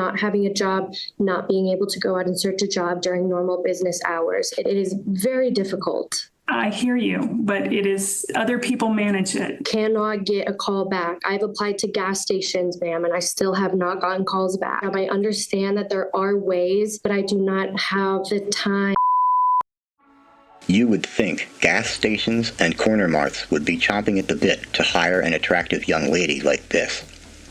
not having a job, not being able to go out and search a job during normal business hours. It is very difficult. I hear you, but it is, other people manage it. Cannot get a call back. I've applied to gas stations, ma'am, and I still have not gotten calls back. I understand that there are ways, but I do not have the time. You would think gas stations and corner marts would be chomping at the bit to hire an attractive young lady like this.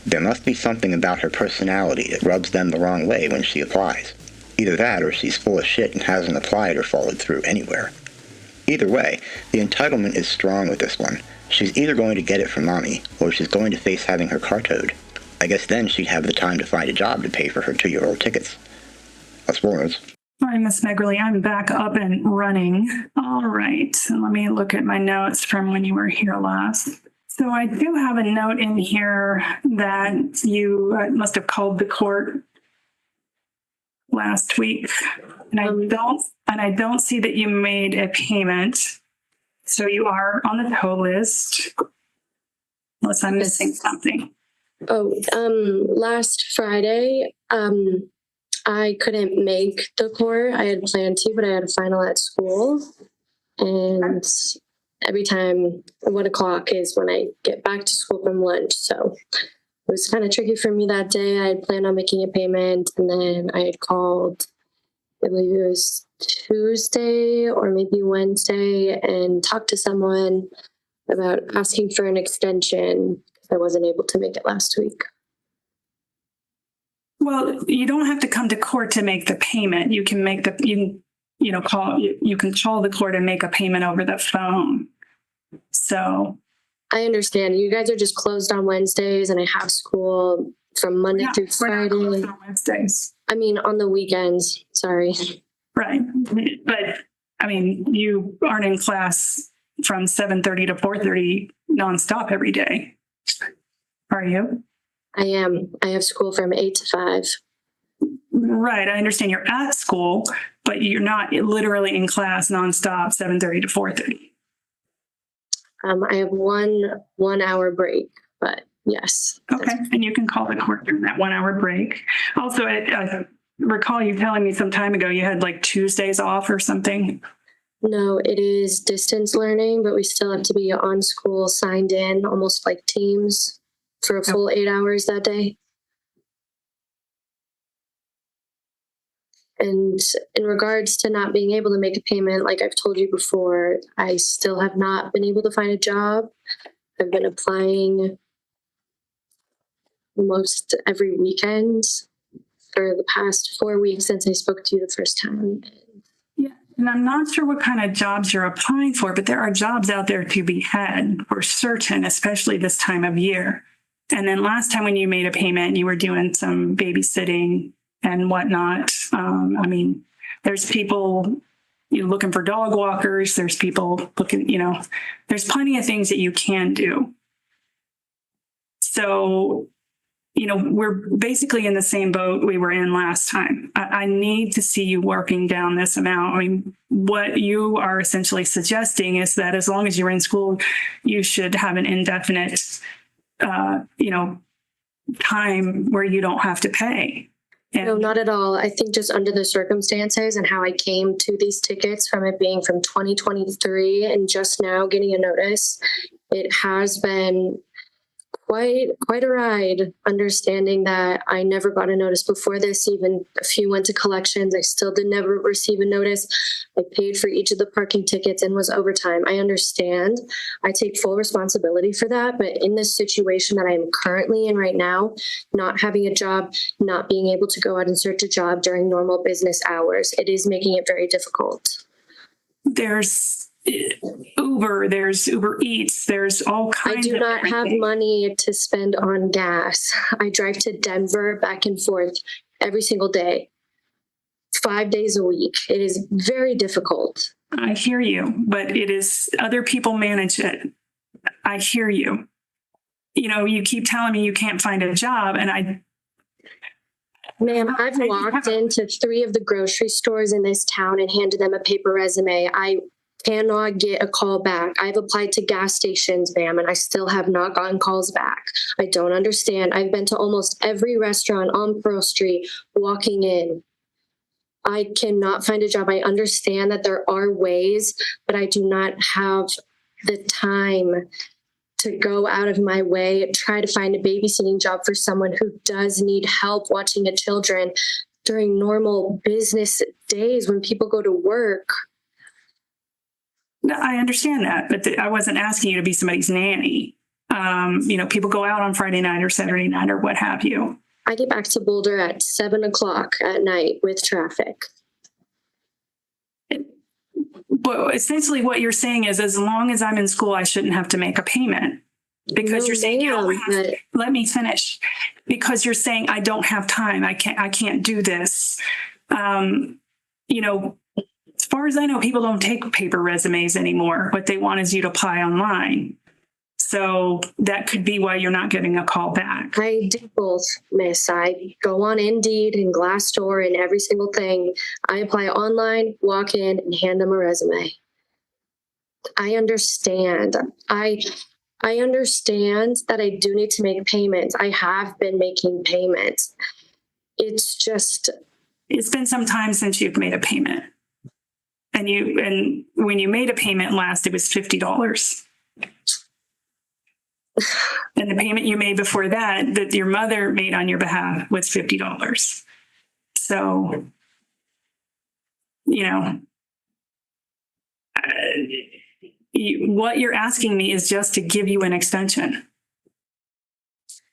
There must be something about her personality that rubs them the wrong way when she applies. Either that or she's full of shit and hasn't applied or followed through anywhere. Either way, the entitlement is strong with this one. She's either going to get it from mommy, or she's going to face having her car towed. I guess then she'd have the time to find a job to pay for her 2-year-old tickets. Us warrants. All right, Miss Meggerly, I'm back up and running. All right, let me look at my notes from when you were here last. So I do have a note in here that you must have called the court last week, and I don't see that you made a payment. So you are on the tow list, unless I'm missing something. Oh, last Friday, I couldn't make the court. I had planned to, but I had a final at school. And every time 1 o'clock is when I get back to school from lunch. So it was kind of tricky for me that day. I had planned on making a payment, and then I had called, I believe it was Tuesday or maybe Wednesday, and talked to someone about asking for an extension because I wasn't able to make it last week. Well, you don't have to come to court to make the payment. You can make you can call the court and make a payment over the phone. So I understand. You guys are just closed on Wednesdays, and I have school from Monday through Friday. We're not closed on Wednesdays. I mean, on the weekends. Sorry. Right. But I mean, you aren't in class from 7:30 to 4:30 nonstop every day. Are you? I am. I have school from 8 to 5. Right. I understand you're at school, but you're not literally in class nonstop, 7:30 to 4:30. I have one hour break, but yes. Okay. And you can call the court during that 1 hour break. Also, I recall you telling me some time ago you had like Tuesdays off or something. No, it is distance learning, but we still have to be on school, signed in, almost like Teams, for a full 8 hours that day. And in regards to not being able to make a payment, like I've told you before, I still have not been able to find a job. I've been applying almost every weekend for the past 4 weeks since I spoke to you the first time. Yeah, and I'm not sure what kind of jobs you're applying for, but there are jobs out there to be had for certain, especially this time of year. And then last time when you made a payment, you were doing some babysitting and whatnot. I mean, there's people looking for dog walkers. There's people looking, there's plenty of things that you can do. So, we're basically in the same boat we were in last time. I need to see you working down this amount. I mean, what you are essentially suggesting is that as long as you're in school, you should have an indefinite, time where you don't have to pay. And no, not at all. I think just under the circumstances and how I came to these tickets from it being from 2023 and just now getting a notice, it has been quite a ride, understanding that I never got a notice before this. Even if you went to collections, I still did never receive a notice. I paid for each of the parking tickets and was overtime. I understand. I take full responsibility for that. But in this situation that I'm currently in right now, not having a job, not being able to go out and search a job during normal business hours, it is making it very difficult. There's Uber, there's Uber Eats, there's all kinds of I do not have things. money to spend on gas. I drive to Denver back and forth every single day, 5 days a week. It is very difficult. I hear you, but it is, other people manage it. I hear you. You keep telling me you can't find a job, and Ma'am, I've walked into 3 of the grocery stores in this town and handed them a paper resume. I cannot get a call back. I've applied to gas stations, ma'am, and I still have not gotten calls back. I don't understand. I've been to almost every restaurant on Pearl Street walking in. I cannot find a job. I understand that there are ways, but I do not have the time to go out of my way and try to find a babysitting job for someone who does need help watching a children during normal business days when people go to work. No, I understand that, but I wasn't asking you to be somebody's nanny. People go out on Friday night or Saturday night or what have you. I get back to Boulder at 7:00 at night with traffic. But essentially what you're saying is as long as I'm in school, I shouldn't have to make a payment. Because No, you're saying you don't ma'am, have but- let me finish. Because you're saying I don't have time. I can't do this. As far as I know, people don't take paper resumes anymore. What they want is you to apply online. So that could be why you're not getting a call back. I do both, miss. I go on Indeed and Glassdoor and every single thing. I apply online, walk in, and hand them a resume. I understand. I understand that I do need to make payments. I have been making payments. It's just, It's been some time since you've made a payment. And when you made a payment last, it was $50. And the payment you made before that your mother made on your behalf was $50. So, what you're asking me is just to give you an extension.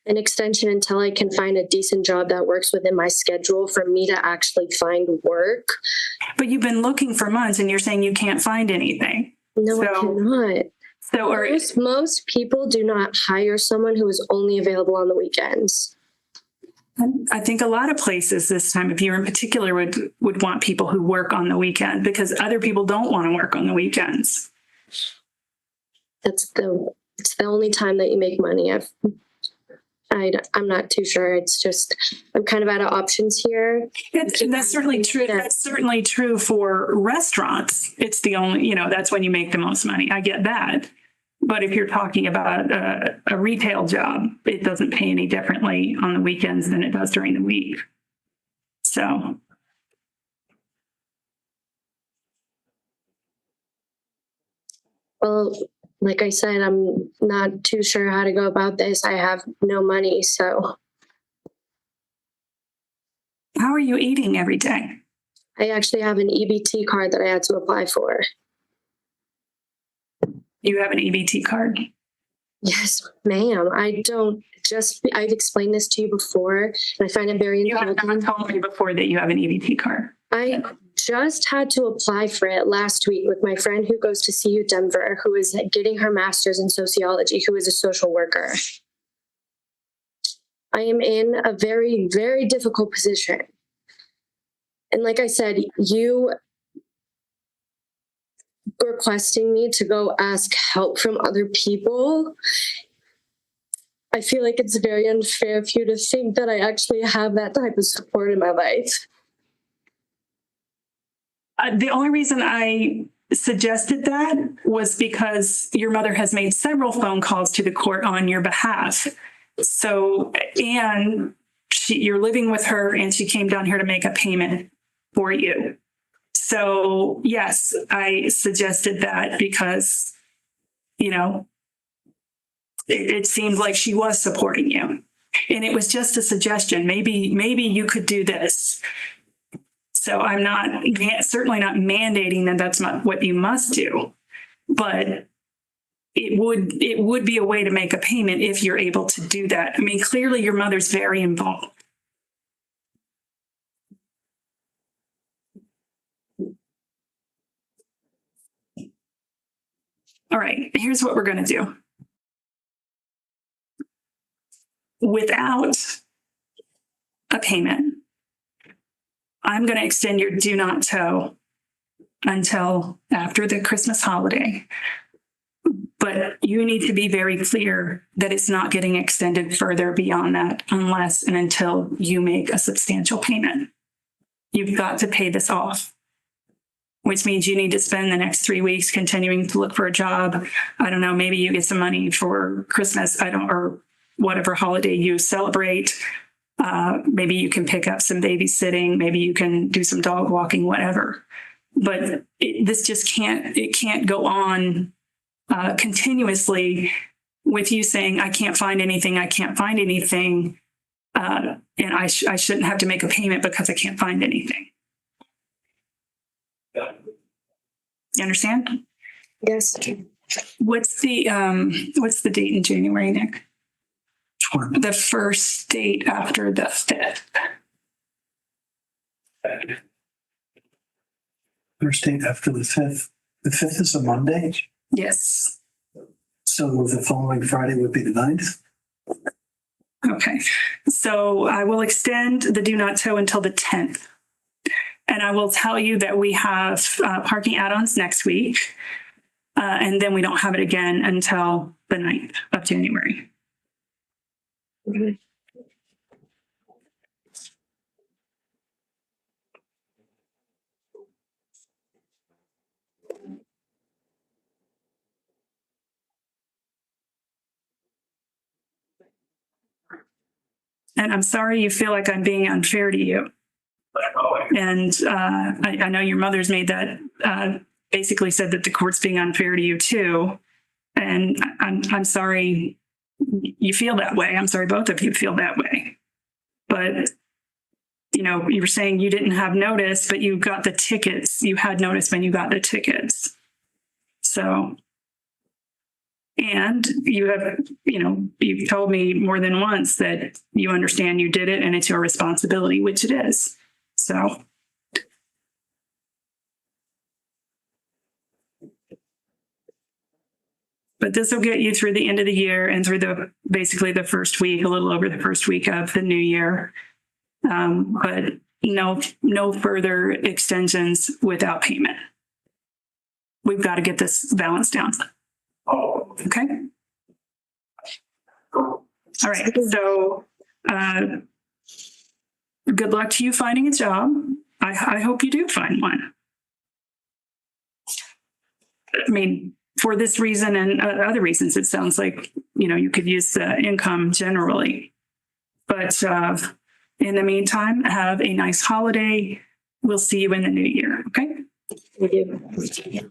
an extension until I can find a decent job that works within my schedule for me to actually find work. But you've been looking for months and you're saying you can't find anything. No, I So- cannot. So, Most people do not hire someone who is only available on the weekends. I think a lot of places this time of year in particular would want people who work on the weekend because other people don't want to work on the weekends. It's the only time that you make money. I'm not too sure. It's just, I'm kind of out of options here. That's certainly true. That's certainly true for restaurants. It's the only, that's when you make the most money. I get that. But if you're talking about a retail job, it doesn't pay any differently on the weekends than it does during the week. So. Well, like I said, I'm not too sure how to go about this. I have no money, so How are you eating every day? I actually have an EBT card that I had to apply for. You have an EBT card. Yes, ma'am. I've explained this to you before, and I find it very You have not insulting. told me before that you have an EBT card. I just had to apply for it last week with my friend who goes to CU Denver, who is getting her master's in sociology, who is a social worker. I am in a very, very difficult position. And like I said, you requesting me to go ask help from other people, I feel like it's very unfair for you to think that I actually have that type of support in my life. The only reason I suggested that was because your mother has made several phone calls to the court on your behalf. So, and you're living with her and she came down here to make a payment for you. So yes, I suggested that because, it seemed like she was supporting you. And it was just a suggestion. Maybe you could do this. So I'm certainly not mandating that that's not what you must do, but it would be a way to make a payment if you're able to do that. I mean, clearly your mother's very involved. All right, here's what we're going to do. Without a payment, I'm going to extend your do not tow until after the Christmas holiday. But you need to be very clear that it's not getting extended further beyond that unless and until you make a substantial payment. You've got to pay this off. which means you need to spend the next 3 weeks continuing to look for a job. I don't know, maybe you get some money for Christmas, or whatever holiday you celebrate. Maybe you can pick up some babysitting, maybe you can do some dog walking, whatever. But this just can't go on continuously with you saying, I can't find anything, and I shouldn't have to make a payment because I can't find anything. You understand? Yes. What's the date in January, Nick? The first date after the 5th. First date after the 5th. The 5th is a Monday, Yes. so the following Friday would be the 9th. Okay. So I will extend the do not tow until the 10th. And I will tell you that we have parking add-ons next week. And then we don't have it again until the 9th of January. Okay. And I'm sorry you feel like I'm being unfair to you. And I know your mother's made that, basically said that the court's being unfair to you too. And I'm sorry you feel that way. I'm sorry both of you feel that way. But, you know, you were saying you didn't have notice, but you got the tickets. You had notice when you got the tickets. So, and you have, you know, you've told me more than once that you understand you did it and it's your responsibility, which it is. So. But this will get you through the end of the year and through basically the first week, a little over the first week of the new year. But no further extensions without payment. We've got to get this balance down. Okay. All right. So good luck to you finding a job. I hope you do find one. I mean, for this reason and other reasons, it sounds like, you know, you could use the income generally. But in the meantime, have a nice holiday. We'll see you in the new year. Okay. Thank you.